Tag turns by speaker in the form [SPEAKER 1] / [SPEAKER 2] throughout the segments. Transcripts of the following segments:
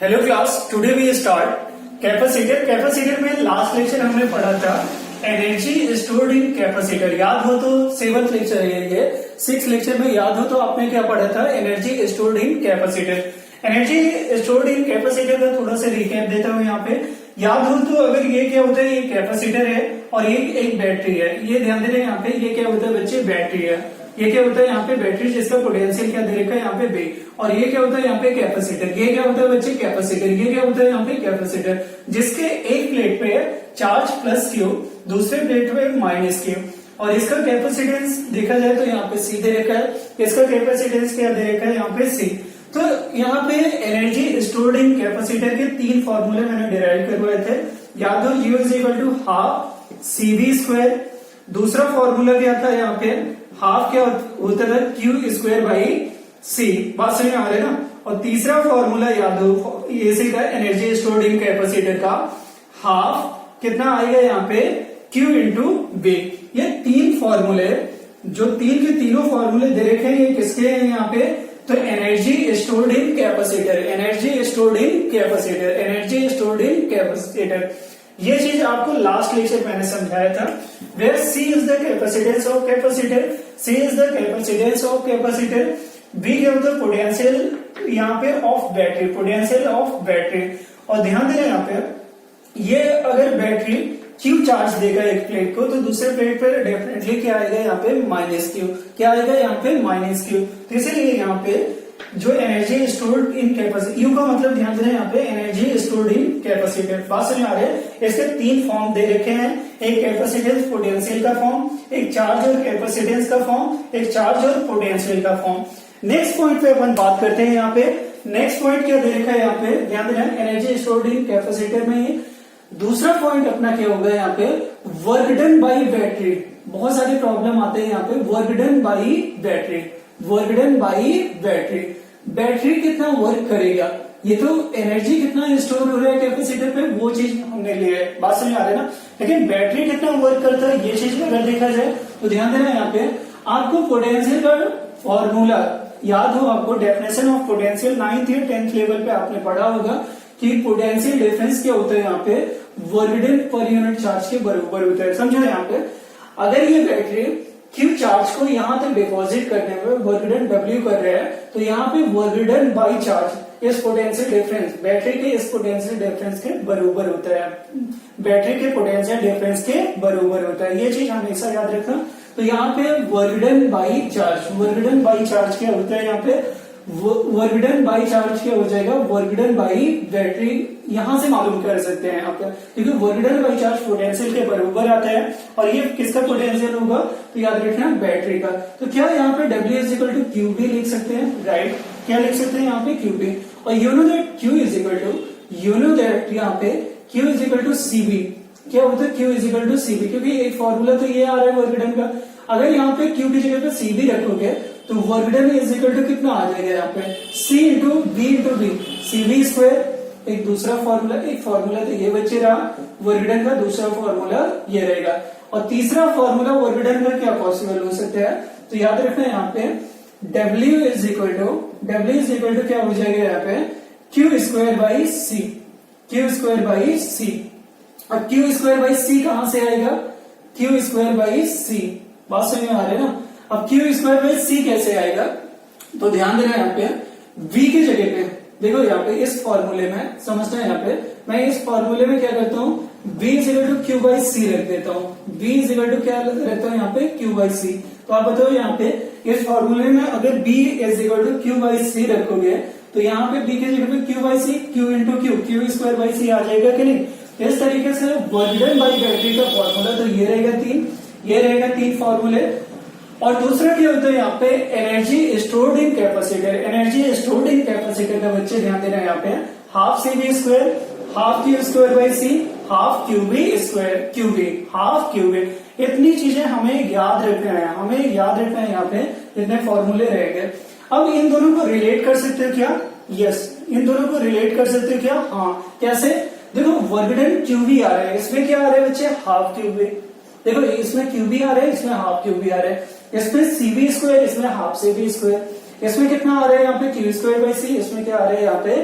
[SPEAKER 1] Hello class, today we start capacitor. Capacitor में last lecture हमने पढ़ा था एनर्जी स्टोर्ड इन कैपेसिटर। याद हो तो 7th लेक्चर है ये। 6th लेक्चर में याद हो तो आपने क्या पढ़ा था, energy stored in capacitor. Energy stored in capacitor का थोड़ा सा रिकैप देता हूँ यहाँ पे। याद हो तो अगर ये क्या होता है, ये कैपेसिटर है और ये एक बैटरी है। ये ध्यान देना यहाँ पे, ये क्या होता है बच्चे, बैटरी है। ये क्या होता है यहाँ पे, बैटरी, जिसका पोटेंशियल क्या दे रखा है यहाँ पे बे। और ये क्या होता है यहाँ पे, कैपेसिटर। ये क्या होता है बच्चे, कैपेसिटर। ये क्या होता है यहाँ पे, कैपेसिटर, जिसके एक प्लेट पे चार्ज प्लस क्यू, दूसरे प्लेट पे माइनस क्यू। और इसका कैपेसिटेंस देखा जाए तो यहाँ पे सी दे रखा है। इसका कैपेसिटेंस क्या दे रखा है यहाँ पे, सी। तो यहाँ पे एनर्जी स्टोर्ड इन कैपेसिटर के 3 फॉर्मूले मैंने डिराइव करवाए थे। याद हो, U is equal to half CV square. दूसरा फॉर्मूला क्या था यहाँ पे, हाफ क्या होता था, Q स्क्वायर बाई C। बात समझ आ रही है ना। और तीसरा फॉर्मूला याद हो, ये का एनर्जी स्टोर्ड इन कैपेसिटर का हाफ कितना आएगा यहाँ पे, Q इंटू बी। ये 3 फॉर्मूले, जो 3 के तीनों फॉर्मूले दे रखे हैं, ये किसके हैं यहाँ पे, तो energy stored in capacitor, energy stored in capacitor, energy stored in capacitor. ये चीज आपको लास्ट लेक्चर मैंने समझाया था। Where C is the capacitance of capacitor, C is the capacitance of capacitor, B क्या होता है, पोटेंशियल यहाँ पे of battery, potential of battery. और ध्यान देना यहाँ पे, ये अगर बैटरी Q चार्ज देगा एक प्लेट को, तो दूसरे प्लेट पर डेफिनेटली क्या आएगा यहाँ पे, माइनस Q। क्या आएगा यहाँ पे, माइनस Q। तो इसीलिए यहाँ पे जो energy stored in capacitor, you का मतलब ध्यान देना यहाँ पे, एनर्जी स्टोर्ड इन कैपेसिटर। बात समझ आ रहे हैं। इसके 3 फॉर्म दे रखे हैं, एक कैपेसिटेंस पोटेंशियल का फॉर्म, एक चार्ज और कैपेसिटेंस का फॉर्म, एक चार्ज और पोटेंशियल का फॉर्म। नेक्स्ट पॉइंट पे अपन बात करते हैं। यहाँ पे नेक्स्ट पॉइंट क्या दे रखा है यहाँ पे, ध्यान देना, एनर्जी स्टोर्ड इन कैपेसिटर में दूसरा पॉइंट अपना क्या होगा यहाँ पे, वर्क डन बाई बैटरी। बहुत सारे प्रॉब्लम आते हैं यहाँ पे, work done by battery, work done by battery. Battery कितना वर्क करेगा, ये तो एनर्जी कितना स्टोर हो रहा है कैपेसिटर पे, वो चीज हमने लिया है। बात समझ आ रही है ना। लेकिन बैटरी कितना वर्क करता है, ये चीज अगर देखा जाए तो ध्यान देना यहाँ पे, आपको पोटेंशियल का फॉर्मूला याद हो, आपको डेफिनेशन ऑफ पोटेंशियल 9th या 10th लेवल पे आपने पढ़ा होगा कि पोटेंशियल डिफरेंस क्या होता है यहाँ पे, work done per unit charge के बराबर होता है। समझो यहाँ पे, अगर ये बैटरी Q चार्ज को यहाँ तक डिपॉजिट करने में वर्क डन W कर रहा है, तो यहाँ पे वर्क डन बाई चार्ज इस पोटेंशियल डिफरेंस, बैटरी के इस पोटेंशियल डिफरेंस के बराबर होता है। बैटरी के पोटेंशियल डिफरेंस के बराबर होता है, ये चीज हमेशा याद रखना। तो यहाँ पे work done by charge, work done by charge क्या होता है यहाँ पे, वर्क डन बाई चार्ज क्या हो जाएगा, वर्क डन बाई बैटरी। यहां से मालूम कर सकते हैं आप, क्योंकि work done by charge potential के बराबर आता है। और ये किसका पोटेंशियल होगा, तो याद रखना बैटरी का। तो क्या यहाँ पे W is equal to Q B लिख सकते हैं, राइट। क्या लिख सकते हैं यहाँ पे, क्यू बी। और you know that Q is equal to, you know that यहाँ पे Q is equal to CB। क्या होता है, Q is equal to CB, क्योंकि एक फॉर्मूला तो ये आ रहा है वर्क डन का। अगर यहाँ पे Q की जगह पे CB रखोगे तो work done is equal to कितना आ जाएगा यहाँ पे, C into B into B, CV square. एक दूसरा फॉर्मूला, एक फॉर्मूला तो ये बचे रहा वर्क डन का, दूसरा फॉर्मूला ये रहेगा। और तीसरा फॉर्मूला वर्क डन का क्या पॉसिबल हो सकता है, तो याद रखना यहाँ पे W इज इक्वल टू क्या हो जाएगा यहाँ पे, Q square by C, Q square by C। अब Q स्क्वायर बाई C कहां से आएगा, Q स्क्वायर बाई C। बात समझ में आ रही है ना। अब Q स्क्वायर बाई C कैसे आएगा, तो ध्यान देना यहाँ पे, V की जगह पे देखो, यहाँ पे इस फॉर्मूले में समझना है। यहाँ पे मैं इस फॉर्मूले में क्या करता हूँ, V is equal to Q by C रख देता हूँ। V इज इक्वल टू क्या रखता हूँ यहाँ पे, Q बाई C। तो आप बताओ यहाँ पे इस फॉर्मूले में अगर B is equal to Q by C रखोगे, तो यहाँ पे B की जगह पे Q by C, Q into Q square by C आ जाएगा कि नहीं। इस तरीके से वर्क डन बाई बैटरी का फॉर्मूला तो ये रहेगा 3, ये रहेगा 3 फॉर्मूले। और दूसरा क्या होता है यहाँ पे, energy stored in capacitor. Energy stored in capacitor का बच्चे ध्यान देना यहाँ पे, half CV square, half Q square by C, half QB square, QB, half QB। इतनी चीजें हमें याद रखना है, हमें याद रखना है यहाँ पे, इतने फॉर्मूले रहेंगे। अब इन दोनों को रिलेट कर सकते हो क्या, यस, इन दोनों को रिलेट कर सकते हो क्या, हाँ। कैसे, देखो वर्क डन QB आ रहा है, इसमें क्या आ रहा है बच्चे, हाफ QB। देखो इसमें QB आ रहा है, इसमें हाफ QB आ रहा है। इसमें CV स्क्वायर, इसमें हाफ CV स्क्वायर। इसमें कितना आ रहा है यहाँ पे, Q स्क्वायर बाई C, इसमें क्या आ रहा है यहाँ पे,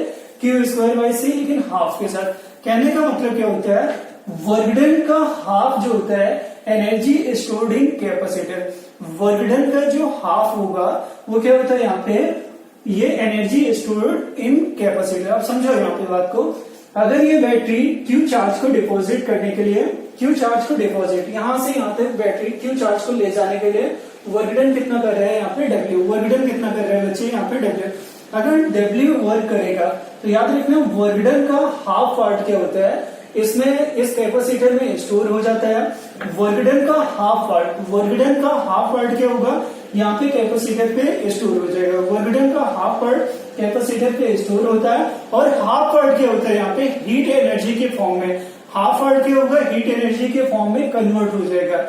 [SPEAKER 1] क्यू स्क्वायर बाई सी, लेकिन हाफ के साथ। कहने का मतलब क्या होता है, वर्क डन का हाफ जो होता है energy stored in capacitor, work done का जो हाफ होगा वो क्या होता है यहाँ पे, ये एनर्जी स्टोर्ड इन कैपेसिटर। आप समझो यहाँ पे बात को, अगर ये बैटरी क्यू चार्ज को डिपॉजिट करने के लिए, क्यू चार्ज को डिपॉजिट यहां से यहां तक बैटरी क्यू चार्ज को ले जाने के लिए वर्क डन कितना कर रहा है यहाँ पे डब्ल्यू, वर्क डन कितना कर रहा है बच्चे यहाँ पे डब्ल्यू। अगर डब्ल्यू वर्क करेगा तो याद रखना वर्क डन का हाफ पार्ट क्या होता है, इसमें इस कैपेसिटर में स्टोर हो जाता है। वर्क डन का हाफ पार्ट, वर्क डन का हाफ पार्ट क्या होगा, यहाँ पे कैपेसिटर पे स्टोर हो जाएगा। वर्क डन का हाफ पार्ट कैपेसिटर पे स्टोर होता है, और हाफ पार्ट क्या होता है यहाँ पे हीट एनर्जी के फॉर्म में, हाफ पार्ट क्या होगा हीट एनर्जी के फॉर्म में कन्वर्ट हो जाएगा,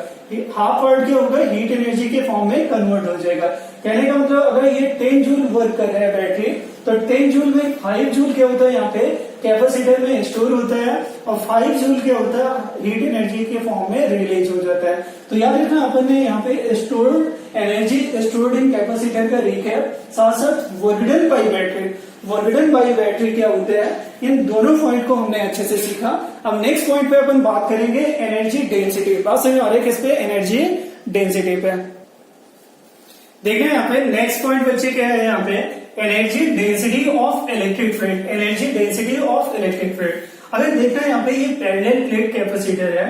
[SPEAKER 1] हाफ पार्ट क्या होगा हीट एनर्जी के फॉर्म में कन्वर्ट हो जाएगा। कहने का मतलब अगर ये 10 जूल वर्क कर रहा है बैटरी, तो 10 जूल में 5 जूल क्या होता है यहाँ पे कैपेसिटर में स्टोर होता है, और 5 जूल क्या होता है हीट एनर्जी के फॉर्म में रिलीज हो जाता है। तो याद रखना अपन ने यहाँ पे stored energy stored in capacitor का रिकैप, साथ साथ work done by battery, work done by battery क्या होते हैं, इन दोनों पॉइंट को हमने अच्छे से सीखा। अब नेक्स्ट पॉइंट पे अपन बात करेंगे एनर्जी डेंसिटी। बात समझ आ रही है किस पे, एनर्जी डेंसिटी पे। देखिए यहाँ पे नेक्स्ट पॉइंट बच्चे क्या है यहाँ पे, energy density of electric field, energy density of electric field. अगर देखना है यहाँ पे ये पैरेलल प्लेट कैपेसिटर है,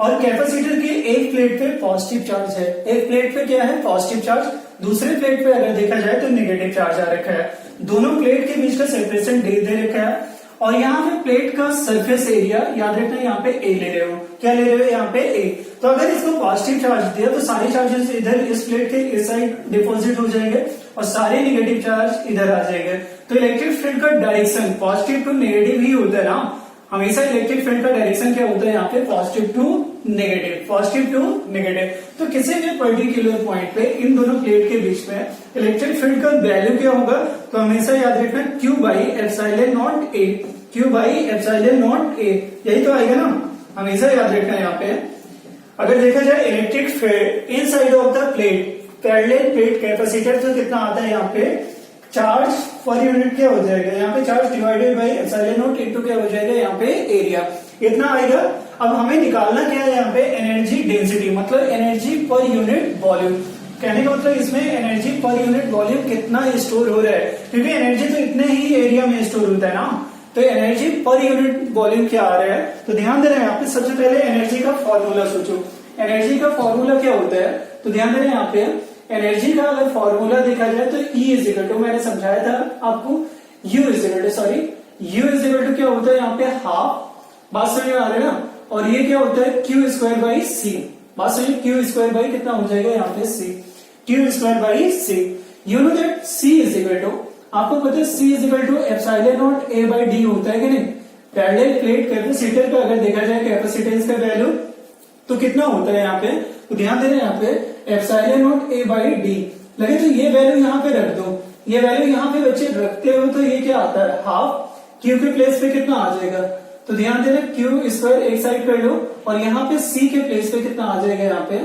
[SPEAKER 1] और कैपेसिटर की एक प्लेट पे पॉजिटिव चार्ज है, एक प्लेट पे क्या है पॉजिटिव चार्ज, दूसरे प्लेट पे अगर देखा जाए तो नेगेटिव चार्ज आ रखा है। दोनों प्लेट के बीच का सेपरेशन दे रखा है, और यहाँ पे प्लेट का सरफेस एरिया याद रखना यहाँ पे ए ले रहे हो, क्या ले रहे हो यहाँ पे ए। तो अगर इसको पॉजिटिव चार्ज दिया तो सारे चार्जेस इधर इस प्लेट के इस साइड डिपॉजिट हो जाएंगे, और सारे नेगेटिव चार्ज इधर आ जाएंगे। तो इलेक्ट्रिक फील्ड का डायरेक्शन पॉजिटिव टू नेगेटिव ही होता है ना, हमेशा इलेक्ट्रिक फील्ड का डायरेक्शन क्या होता है यहाँ पे positive to negative, positive to negative. तो किसी भी पर्टिकुलर पॉइंट पे इन दोनों प्लेट के बीच में इलेक्ट्रिक फील्ड का वैल्यू क्या होगा, तो हमेशा याद रखना Q by epsilon naught A, Q by epsilon naught ए, यही तो आएगा ना, हमेशा याद रखना यहाँ पे। अगर देखा जाए electric field in side of the plate, parallel plate capacitor तो कितना आता है यहाँ पे चार्ज पर यूनिट क्या हो जाएगा यहाँ पे charge divided by epsilon not into क्या हो जाएगा यहाँ पे एरिया, इतना आएगा। अब हमें निकालना क्या है यहाँ पे एनर्जी डेंसिटी, मतलब एनर्जी पर यूनिट वॉल्यूम। कहने का मतलब इसमें एनर्जी पर यूनिट वॉल्यूम कितना स्टोर हो रहा है, क्योंकि एनर्जी तो इतने ही एरिया में स्टोर होता है ना, तो एनर्जी पर यूनिट वॉल्यूम क्या आ रहा है। तो ध्यान देना यहाँ पे सबसे पहले एनर्जी का फॉर्मूला सोचो, एनर्जी का फॉर्मूला क्या होता है, तो ध्यान देना यहाँ पे एनर्जी का अगर फॉर्मूला देखा जाए तो E इज इक्वल टू, मैंने समझाया था आपको, U is equal to, sorry U is equal to क्या होता है यहाँ पे हाफ, बात समझ में आ रही है ना, और ये क्या होता है क्यू स्क्वायर बाई सी, बात समझिए क्यू स्क्वायर बाई कितना हो जाएगा यहाँ पे C, Q square by C. You know that C is equal to, आपको पता है C is equal to epsilon not A by D होता है कि नहीं। पैरेलल प्लेट कैपेसिटर का अगर देखा जाए कैपेसिटेंस का वैल्यू तो कितना होता है यहाँ पे, तो ध्यान देना यहाँ पे epsilon not A by D लगे, तो ये वैल्यू यहाँ पे रख दो, ये वैल्यू यहाँ पे बच्चे रखते हो तो ये क्या आता है हाफ, Q के प्लेस पे कितना आ जाएगा, तो ध्यान देना Q स्क्वायर एक साइड कर लो, और यहाँ पे C के प्लेस पे कितना आ जाएगा, यहाँ पे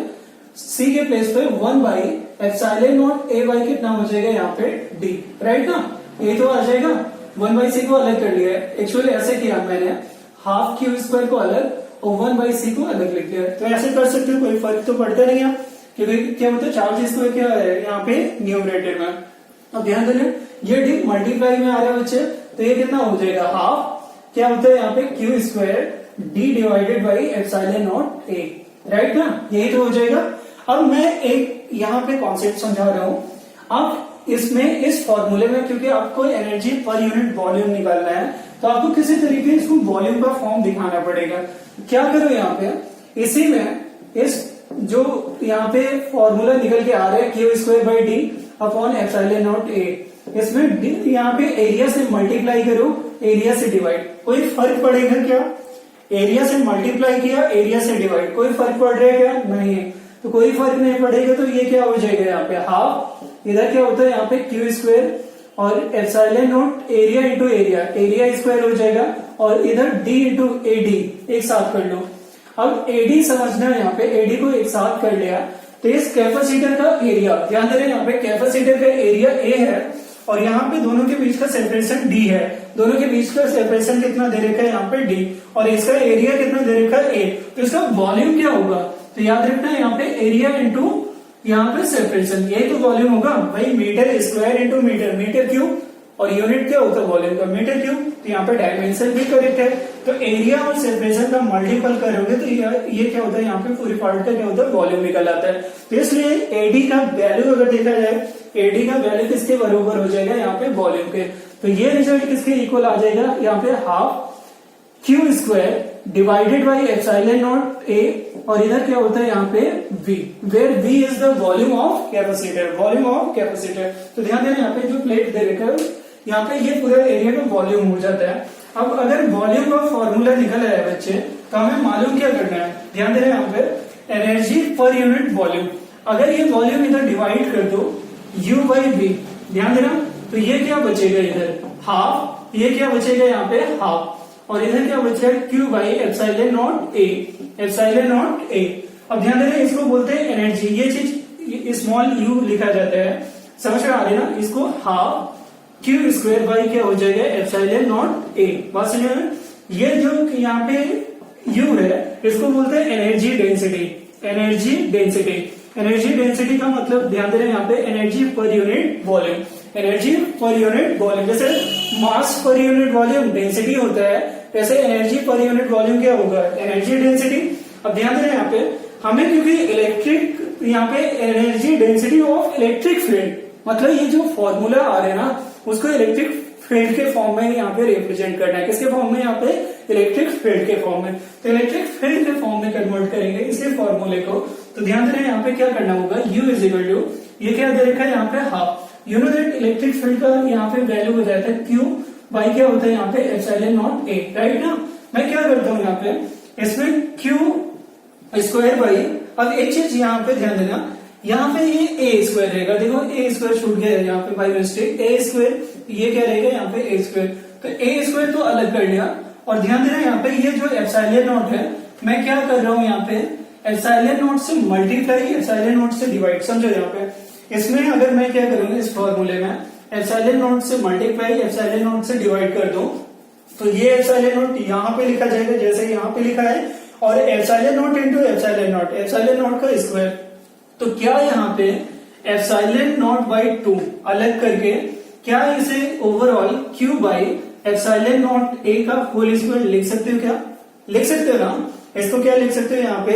[SPEAKER 1] C के प्लेस पे 1 by epsilon not A by कितना हो जाएगा यहाँ पे D, राइट ना, ये तो आ जाएगा। 1 बाई C को अलग कर लिया है, एक्चुअली ऐसे किया मैंने, हाफ Q स्क्वायर को अलग और 1 बाई C को अलग लिख दिया, तो ऐसे कर सकते हो, कोई फर्क तो पड़ता नहीं है, क्योंकि क्या होता है चार्ज स्क्वायर क्या है यहाँ पे न्यूमरेटर में। अब ध्यान देना ये D मल्टीप्लाई में आ रहा है बच्चे, तो ये कितना हो जाएगा हाफ, क्या होता है यहाँ पे Q square D divided by epsilon not A, right ना, यही तो हो जाएगा। अब मैं एक यहाँ पे कॉन्सेप्ट समझा रहा हूँ, आप इसमें इस फॉर्मूले में क्योंकि आपको एनर्जी पर यूनिट वॉल्यूम निकालना है, तो आपको किसी तरीके इसको वॉल्यूम का फॉर्म दिखाना पड़ेगा। क्या करो यहाँ पे इसी में इस जो यहाँ पे फॉर्मूला निकल के आ रहा है Q square by D upon epsilon naught ए, इसमें यहाँ पे एरिया से मल्टीप्लाई करो, एरिया से डिवाइड, कोई फर्क पड़ेगा क्या, एरिया से मल्टीप्लाई किया एरिया से डिवाइड, कोई फर्क पड़ रहा है क्या, नहीं है, तो कोई फर्क नहीं पड़ेगा, तो ये क्या हो जाएगा यहाँ पे हाफ, इधर क्या होता है यहाँ पे क्यू स्क्वायर और epsilon not area into area, area square हो जाएगा, और इधर डी इंटू एडी एक साथ कर लो। अब एडी समझना है यहाँ पे, एडी को एक साथ कर लिया तो इस कैपेसिटर का एरिया, ध्यान दे रहे हैं यहाँ पे कैपेसिटर का एरिया ए है, और यहाँ पे दोनों के बीच का सेपरेशन डी है, दोनों के बीच का सेपरेशन कितना दे रखा है यहाँ पे डी, और इसका एरिया कितना दे रखा है ए, तो इसका वॉल्यूम क्या होगा, तो याद रखना है यहाँ पे एरिया इंटू यहाँ पे सेपरेशन, यही तो वॉल्यूम होगा भाई, metre square into metre, metre cube, और यूनिट क्या होता है वॉल्यूम का, मीटर क्यूब, तो यहाँ पे डायमेंशन भी करेक्ट है, तो एरिया और सेपरेशन का मल्टीपल करोगे तो ये क्या होता है, यहाँ पे पूरी पार्ट का क्या होता है वॉल्यूम निकल आता है। तो इसलिए एडी का वैल्यू अगर देखा जाए, एडी का वैल्यू किसके बराबर हो जाएगा, यहाँ पे वॉल्यूम के, तो ये रिजल्ट किसके इक्वल आ जाएगा, यहाँ पे half Q square divided by epsilon naught A, और इधर क्या होता है यहाँ पे V, where V is the volume of capacitor, volume of capacitor. तो ध्यान देना यहाँ पे जो प्लेट दे रखा है यहाँ पे ये पूरा एरिया का वॉल्यूम हो जाता है। अब अगर वॉल्यूम का फॉर्मूला निकल आया बच्चे, तो हमें मालूम क्या करना है, ध्यान देना यहाँ पे एनर्जी पर यूनिट वॉल्यूम, अगर ये वॉल्यूम इधर डिवाइड कर दो U बाई V, ध्यान देना, तो ये क्या बचेगा इधर हाफ, ये क्या बचेगा यहाँ पे हाफ, और इधर क्या बचेगा Q by epsilon naught A, epsilon naught ए। अब ध्यान देना इसको बोलते हैं एनर्जी, ये चीज स्मॉल u लिखा जाता है, समझ में आ रही ना, इसको हाफ क्यू स्क्वायर बाई क्या हो जाएगा एप्सिलॉन नॉट ए, बात समझ में। ये जो यहाँ पे u है इसको बोलते हैं energy density, energy density, energy density का मतलब ध्यान दे रहे हैं यहाँ पे energy per unit volume, energy per unit volume, जैसे मास पर यूनिट वॉल्यूम डेंसिटी होता है, वैसे एनर्जी पर यूनिट वॉल्यूम क्या होगा, एनर्जी डेंसिटी। अब ध्यान देना यहाँ पे हमें, क्योंकि इलेक्ट्रिक यहाँ पे energy density of electric field, मतलब ये जो फॉर्मूला आ रहे हैं ना उसको इलेक्ट्रिक फील्ड के फॉर्म में यहाँ पे रिप्रेजेंट करना है, किसके फॉर्म में, यहाँ पे इलेक्ट्रिक फील्ड के फॉर्म में, तो इलेक्ट्रिक फील्ड के फॉर्म में कन्वर्ट करेंगे इसके फॉर्मूले को। तो ध्यान देना यहाँ पे क्या करना होगा, U इज इक्वल टू, ये क्या दे रखा है यहाँ पे half, you know that electric field का यहाँ पे वैल्यू हो जाता है Q बाई क्या होता है यहाँ पे एप्सिलॉन नॉट ए, राइट ना। मैं क्या करता हूँ यहाँ पे इसमें Q स्क्वायर बाई, अब एक चीज यहाँ पे ध्यान देना, यहाँ पे ये ए स्क्वायर रहेगा, देखो ए स्क्वायर छूट गया है यहाँ पे बाई मिस्टेक, ए स्क्वायर, ये क्या रहेगा यहाँ पे ए स्क्वायर, तो ए स्क्वायर तो अलग कर लिया, और ध्यान देना यहाँ पे ये जो एप्सिलॉन नॉट है मैं क्या कर रहा हूँ यहाँ पे एप्सिलॉन नॉट से मल्टीप्लाई, एप्सिलॉन नॉट से डिवाइड, समझो यहाँ पे इसमें अगर मैं क्या करूंगा इस फॉर्मूले में एप्सिलॉन नॉट से मल्टीप्लाई एप्सिलॉन नॉट से डिवाइड कर दो, तो ये एप्सिलॉन नॉट यहाँ पे लिखा जाएगा जैसे यहाँ पे लिखा है, और epsilon not into epsilon not, epsilon not का स्क्वायर, तो क्या यहाँ पे एप्सिलॉन नॉट बाई 2 अलग करके क्या इसे overall Q by epsilon naught ए का होल स्क्वायर लिख सकते हो, क्या लिख सकते हो ना, इसको क्या लिख सकते हो यहाँ पे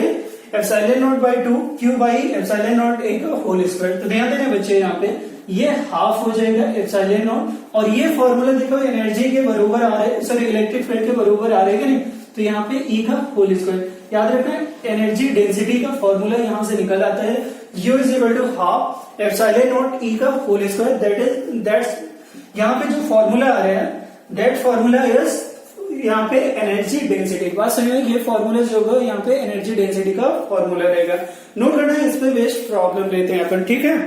[SPEAKER 1] epsilon not by 2 Q by epsilon naught ए का होल स्क्वायर। तो ध्यान देना बच्चे यहाँ पे ये हाफ हो जाएगा एप्सिलॉन नॉट, और ये फॉर्मूला देखो एनर्जी के बराबर आ रहा है, सॉरी इलेक्ट्रिक फील्ड के बराबर आ रहे हैं कि नहीं, तो यहाँ पे E का होल स्क्वायर, याद रखना एनर्जी डेंसिटी का फॉर्मूला यहाँ से निकल आता है U is equal to half epsilon naught E का होल स्क्वायर, दैट्स यहाँ पे जो फॉर्मूला आ रहा है दैट फॉर्मूला इज यहाँ पे एनर्जी डेंसिटी, बात समझ में, ये फॉर्मूला जो होगा यहाँ पे एनर्जी डेंसिटी का फॉर्मूला रहेगा, नोट करना है, इस पे बेस्ट प्रॉब्लम लेते हैं अपन, ठीक है।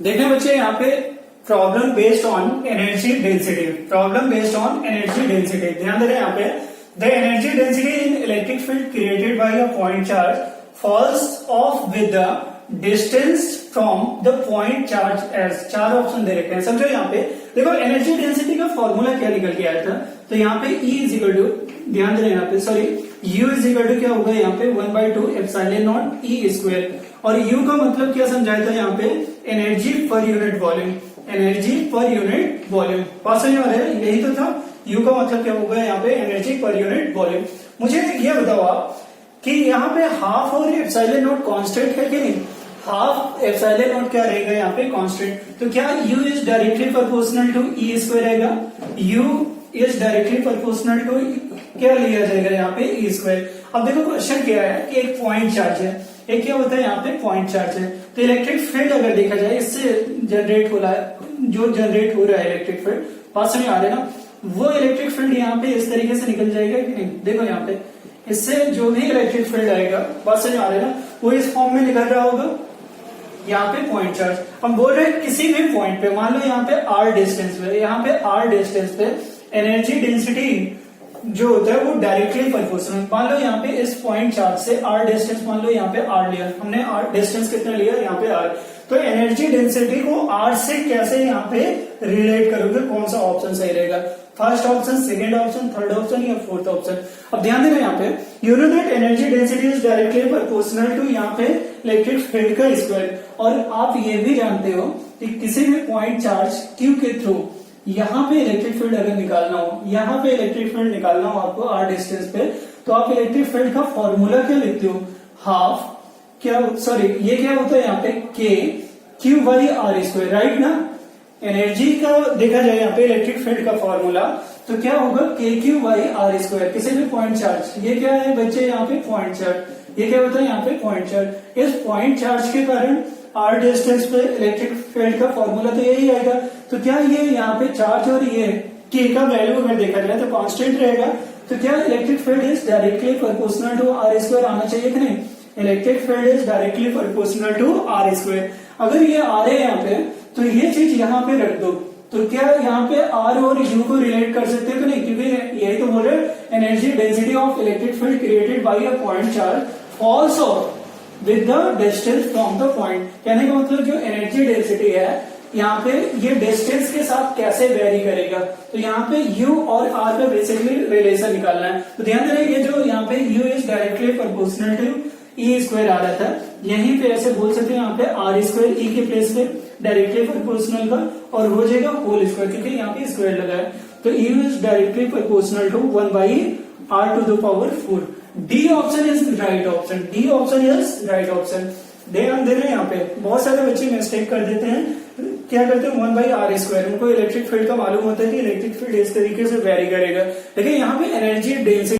[SPEAKER 1] देखना बच्चे यहाँ पे problem based on energy density, problem based on energy density, ध्यान दे रहे हैं यहाँ पे the energy density in electric field created by a point charge falls off with the distance from the point charge as, चार option दे रखे हैं, समझो यहाँ पे देखो एनर्जी डेंसिटी का फॉर्मूला क्या निकल के आया था, तो यहाँ पे E इज इक्वल टू, ध्यान देना यहाँ पे sorry U is equal to क्या होगा यहाँ पे 1/2 एप्सिलॉन नॉट E स्क्वायर, और U का मतलब क्या समझाया था यहाँ पे energy per unit volume, energy per unit volume, बात समझ आ रहा है, यही तो था, U का मतलब क्या होगा यहाँ पे एनर्जी पर यूनिट वॉल्यूम। मुझे ये बताओ आप कि यहाँ पे हाफ और एप्सिलॉन नॉट कांस्टेंट है कि नहीं, हाफ एप्सिलॉन नॉट क्या रहेगा यहाँ पे कांस्टेंट, तो क्या U is directly proportional to E square रहेगा, U is directly proportional to क्या लिया जाएगा यहाँ पे E स्क्वायर। अब देखो क्वेश्चन क्या है कि एक पॉइंट चार्ज है, एक क्या होता है यहाँ पे पॉइंट चार्ज है, तो इलेक्ट्रिक फील्ड अगर देखा जाए इससे जनरेट हो रहा है, जो जनरेट हो रहा है इलेक्ट्रिक फील्ड, बात समझ आ रहा है ना, वो इलेक्ट्रिक फील्ड यहाँ पे इस तरीके से निकल जाएगा कि नहीं, देखो यहाँ पे इससे जो भी इलेक्ट्रिक फील्ड आएगा, बात समझ आ रहा है ना, वो इस फॉर्म में निकल रहा होगा यहाँ पे पॉइंट चार्ज। हम बोल रहे हैं किसी भी पॉइंट पे, मान लो यहाँ पे r डिस्टेंस पे, यहाँ पे r डिस्टेंस पे एनर्जी डेंसिटी जो होता है वो डायरेक्टली प्रोपोर्शनल, मान लो यहाँ पे इस पॉइंट चार्ज से r डिस्टेंस, मान लो यहाँ पे r लिया हमने, r डिस्टेंस कितना लिया यहाँ पे r, तो एनर्जी डेंसिटी को आर से कैसे यहाँ पे रिलेट करोगे, कौन सा ऑप्शन सही रहेगा, first option, second option, third option या फोर्थ ऑप्शन। अब ध्यान देना यहाँ पे you know that energy density is directly proportional to यहाँ पे इलेक्ट्रिक फील्ड का स्क्वायर। और आप ये भी जानते हो कि किसी भी पॉइंट चार्ज क्यू के थ्रू यहाँ पे इलेक्ट्रिक फील्ड अगर निकालना हो, यहाँ पे इलेक्ट्रिक फील्ड निकालना हो आपको आर डिस्टेंस पे, तो आप इलेक्ट्रिक फील्ड का फॉर्मूला क्या लिखते हो, हाफ क्या, सॉरी ये क्या होता है यहाँ पे K Q by R square, right ना। एनर्जी का देखा जाए यहाँ पे इलेक्ट्रिक फील्ड का फॉर्मूला तो क्या होगा के क्यू बाई आर स्क्वायर, किसी भी पॉइंट चार्ज, ये क्या है बच्चे यहाँ पे पॉइंट चार्ज, ये क्या होता है यहाँ पे पॉइंट चार्ज। इस पॉइंट चार्ज के कारण आर डिस्टेंस पे इलेक्ट्रिक फील्ड का फॉर्मूला तो यही आएगा। तो क्या ये यहाँ पे चार्ज और ये के का वैल्यू अगर देखा जाए तो कांस्टेंट रहेगा, तो क्या electric field is directly proportional to R square आना चाहिए कि नहीं, electric field is directly proportional to R square. अगर ये आर है यहाँ पे तो ये चीज यहाँ पे रख दो, तो क्या यहाँ पे आर और यू को रिलेट कर सकते हो कि नहीं, क्योंकि यही तो बोल रहे energy density of electric field created by a point charge falls off with the distance from the point. कहने का मतलब जो एनर्जी डेंसिटी है यहाँ पे ये डिस्टेंस के साथ कैसे वेरी करेगा, तो यहाँ पे u और r का बेसिकली रिलेशन निकालना है। तो ध्यान देना ये जो यहाँ पे u is directly proportional to e square आ रहा था, यहीं पे ऐसे बोल सकते हैं यहाँ पे आर स्क्वायर e के प्लेस पे डायरेक्टली प्रोपोर्शनल का और हो जाएगा होल स्क्वायर, क्योंकि यहाँ पे स्क्वायर लगा है। तो e is directly proportional to 1 by r to the power 4। D option is right option, D option is right option. ध्यान देना यहाँ पे बहुत सारे बच्चे मिस्टेक कर देते हैं, क्या करते हैं 1 बाई आर स्क्वायर, उनको इलेक्ट्रिक फील्ड का मालूम होता है कि इलेक्ट्रिक फील्ड इस तरीके से वेरी करेगा, लेकिन यहाँ पे एनर्जी डेंसिटी